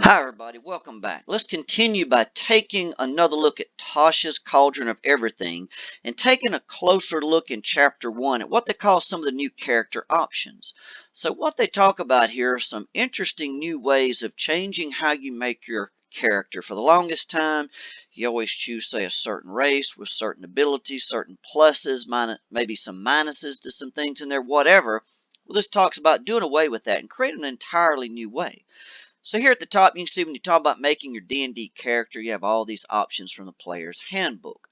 Hi everybody, welcome back. Let's continue by taking another look at Tasha's Cauldron of Everything and taking a closer look in Chapter 1 at what they call some of the new character options. So what they talk about here are some interesting new ways of changing how you make your character. For the longest time, you always choose, say, a certain race with certain abilities, certain pluses, maybe some minuses to some things in there, whatever. Well, this talks about doing away with that and creating an entirely new way. So here at the top, you can see when you talk about making your D&D character, you have all these options from the player's handbook.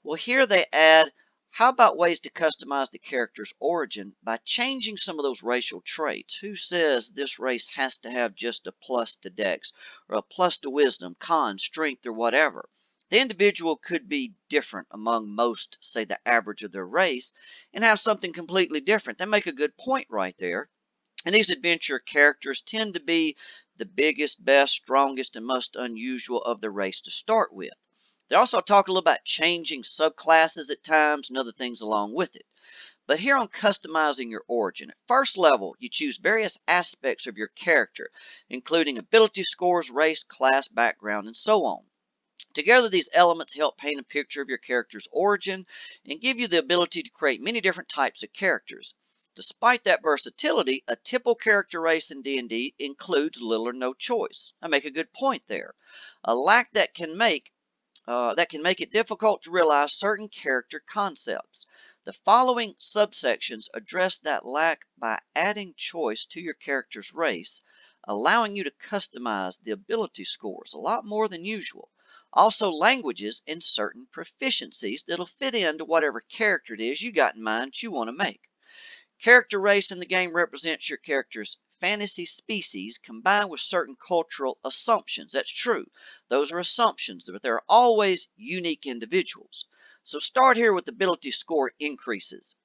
Well, here they add, how about ways to customize the character's origin by changing some of those racial traits? Who says this race has to have just a plus to dex or a plus to wisdom, con, strength, or whatever? The individual could be different among most, say the average of their race, and have something completely different. They make a good point right there. And these adventure characters tend to be the biggest, best, strongest, and most unusual of the race to start with. They also talk a little about changing subclasses at times and other things along with it. But here on customizing your origin, at first level, you choose various aspects of your character, including ability scores, race, class, background, and so on. Together, these elements help paint a picture of your character's origin and give you the ability to create many different types of characters. Despite that versatility, a typical character race in D&D includes little or no choice. I make a good point there. A lack that can make it difficult to realize certain character concepts. The following subsections address that lack by adding choice to your character's race, allowing you to customize the ability scores a lot more than usual. Also, languages and certain proficiencies that'll fit into whatever character it is you got in mind that you want to make. Character race in the game represents your character's fantasy species combined with certain cultural assumptions. That's true. Those are assumptions, but they're always unique individuals. So start here with ability score increases.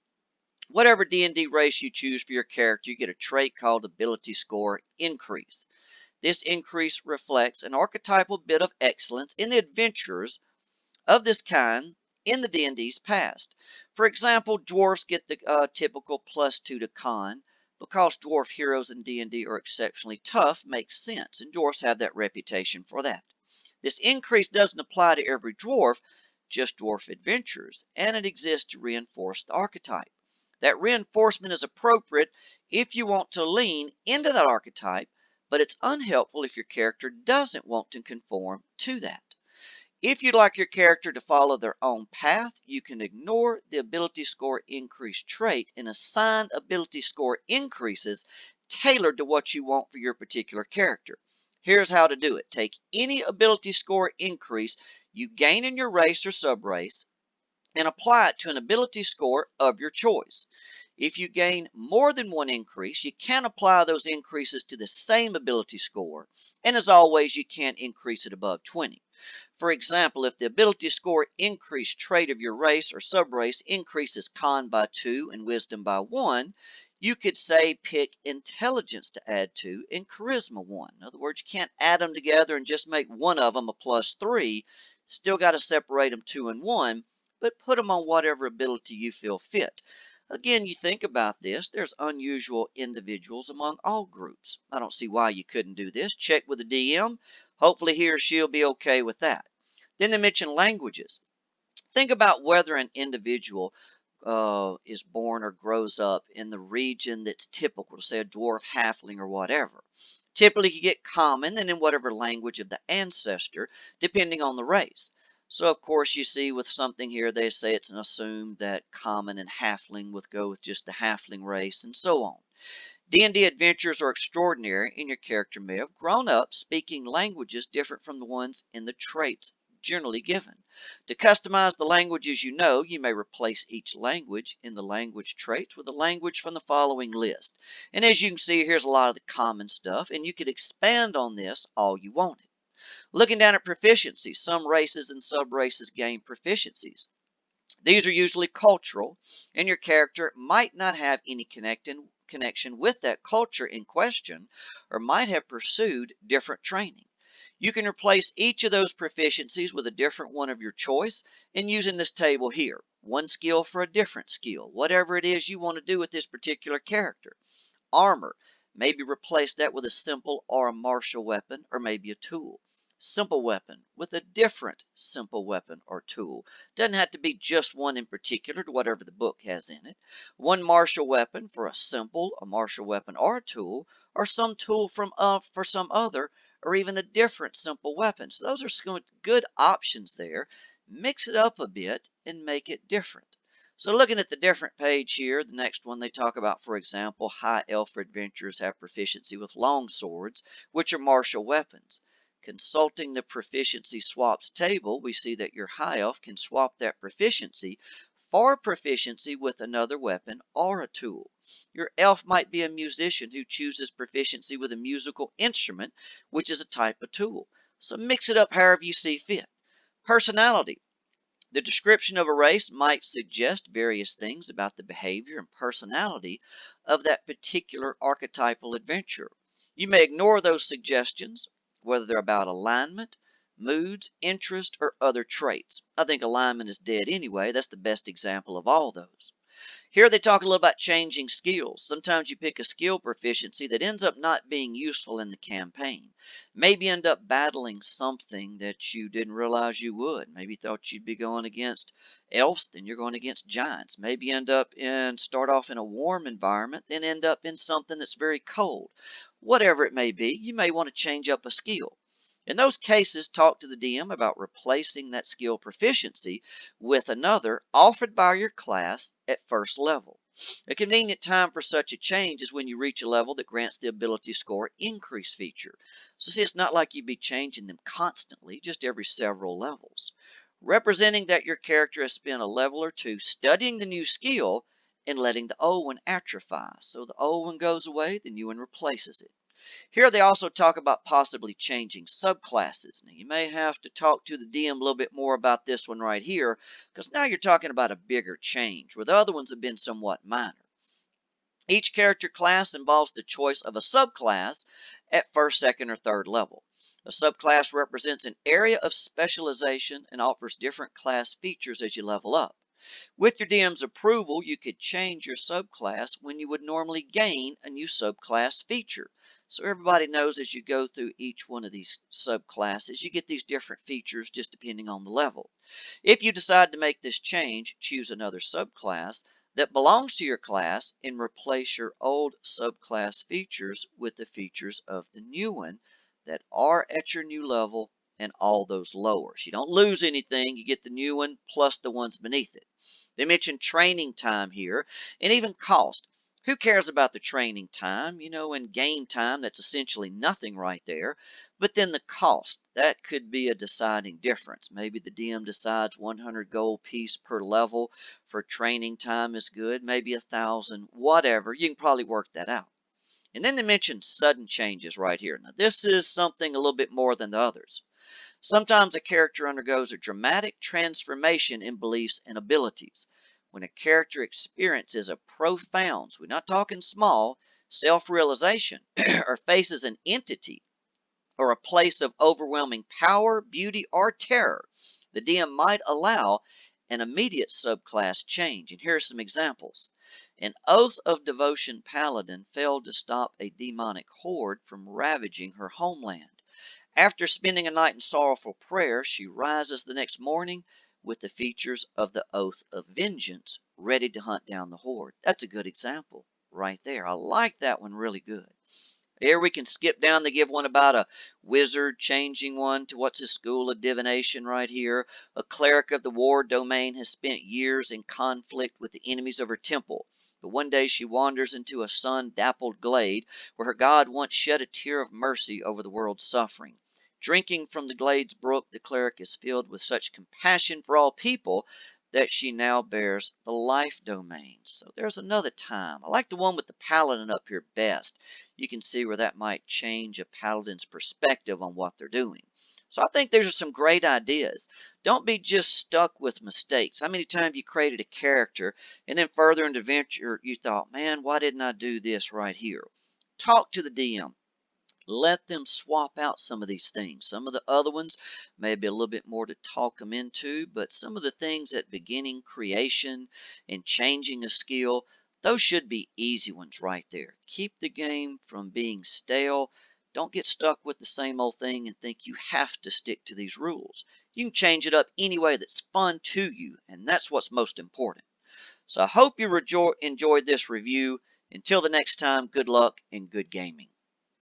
Whatever D&D race you choose for your character, you get a trait called ability score increase. This increase reflects an archetypal bit of excellence in the adventurers of this kind in the D&D's past. For example, dwarves get the typical +2 to con. Because dwarf heroes in D&D are exceptionally tough, makes sense, and dwarfs have that reputation for that. This increase doesn't apply to every dwarf, just dwarf adventurers, and it exists to reinforce the archetype. That reinforcement is appropriate if you want to lean into that archetype, but it's unhelpful if your character doesn't want to conform to that. If you'd like your character to follow their own path, you can ignore the ability score increase trait and assign ability score increases tailored to what you want for your particular character. Here's how to do it. Take any ability score increase you gain in your race or subrace and apply it to an ability score of your choice. If you gain more than one increase, you can apply those increases to the same ability score, and as always, you can't increase it above 20. For example, if the ability score increase trait of your race or subrace increases con by 2 and wisdom by 1, you could say pick intelligence to add 2 and charisma 1. In other words, you can't add them together and just make one of them a +3. Still got to separate them 2 and 1, but put them on whatever ability you feel fit. Again, you think about this, there's unusual individuals among all groups. I don't see why you couldn't do this. Check with the DM. Hopefully he or she'll be okay with that. Then they mention languages. Think about whether an individual is born or grows up in the region that's typical, say a dwarf, halfling, or whatever. Typically, you get common and in whatever language of the ancestor, depending on the race. So, of course, you see with something here, they say it's an assumed that common and halfling would go with just the halfling race, and so on. D&D adventures are extraordinary, and your character may have grown up speaking languages different from the ones in the traits generally given. To customize the languages you know, you may replace each language in the language traits with a language from the following list. And as you can see, here's a lot of the common stuff, and you could expand on this all you wanted. Looking down at proficiencies, some races and subraces gain proficiencies. These are usually cultural, and your character might not have any connection with that culture in question, or might have pursued different training. You can replace each of those proficiencies with a different one of your choice, and using this table here, one skill for a different skill, whatever it is you want to do with this particular character. Armor, Maybe replace that with a simple or a martial weapon, or maybe a tool. Simple weapon with a different simple weapon or tool. Doesn't have to be just one in particular to whatever the book has in it. One martial weapon for a simple, a martial weapon or a tool, or some tool for some other, or even a different simple weapon. So those are some good options there. Mix it up a bit and make it different. So looking at the different page here, the next one they talk about, for example, high elf adventurers have proficiency with long swords, which are martial weapons. Consulting the proficiency swaps table, we see that your high elf can swap that proficiency for proficiency with another weapon or a tool. Your elf might be a musician who chooses proficiency with a musical instrument, which is a type of tool. So mix it up however you see fit. Personality. The description of a race might suggest various things about the behavior and personality of that particular archetypal adventurer. You may ignore those suggestions, whether they're about alignment, moods, interest, or other traits. I think alignment is dead anyway. That's the best example of all those. Here they talk a little about changing skills. Sometimes you pick a skill proficiency that ends up not being useful in the campaign. Maybe end up battling something that you didn't realize you would. Maybe thought you'd be going against elves, then you're going against giants. Maybe start off in a warm environment, then end up in something that's very cold. Whatever it may be, you may want to change up a skill. In those cases, talk to the DM about replacing that skill proficiency with another offered by your class at first level. A convenient time for such a change is when you reach a level that grants the ability score increase feature. So see, it's not like you'd be changing them constantly, just every several levels. Representing that your character has spent a level or two studying the new skill and letting the old one atrophy. So the old one goes away, the new one replaces it. Here they also talk about possibly changing subclasses. Now you may have to talk to the DM a little bit more about this one right here, because now you're talking about a bigger change, where the other ones have been somewhat minor. Each character class involves the choice of a subclass at first, second, or third level. A subclass represents an area of specialization and offers different class features as you level up. With your DM's approval, you could change your subclass when you would normally gain a new subclass feature. So everybody knows as you go through each one of these subclasses, you get these different features just depending on the level. If you decide to make this change, choose another subclass that belongs to your class and replace your old subclass features with the features of the new one that are at your new level and all those lowers. You don't lose anything. You get the new one plus the ones beneath it. They mention training time here and even cost. Who cares about the training time? You know, in game time, that's essentially nothing right there. But then the cost, that could be a deciding difference. Maybe the DM decides 100 gold piece per level for training time is good. Maybe 1,000, whatever. You can probably work that out. And then they mention sudden changes right here. Now, this is something a little bit more than the others. Sometimes a character undergoes a dramatic transformation in beliefs and abilities. When a character experiences a profound, so we're not talking small, self-realization, or faces an entity or a place of overwhelming power, beauty, or terror, the DM might allow an immediate subclass change. And here are some examples. An Oath of Devotion paladin failed to stop a demonic horde from ravaging her homeland. After spending a night in sorrowful prayer, she rises the next morning with the features of the Oath of Vengeance, ready to hunt down the horde. That's a good example right there. I like that one really good. Here we can skip down. They give one about a wizard changing one to what's his school of divination right here. A cleric of the war domain has spent years in conflict with the enemies of her temple. But one day she wanders into a sun-dappled glade where her god once shed a tear of mercy over the world's suffering. Drinking from the glade's brook, the cleric is filled with such compassion for all people that she now bears the life domain. So there's another time. I like the one with the paladin up here best. You can see where that might change a paladin's perspective on what they're doing. So I think these are some great ideas. Don't be just stuck with mistakes. How many times you created a character and then further in the adventure you thought, man, why didn't I do this right here? Talk to the DM. Let them swap out some of these things. Some of the other ones may be a little bit more to talk them into, but some of the things at beginning creation and changing a skill, Those should be easy ones right there. Keep the game from being stale. Don't get stuck with the same old thing and think you have to stick to these rules. You can change it up any way that's fun to you, and that's what's most important. So I hope you enjoyed this review. Until the next time, good luck and good gaming.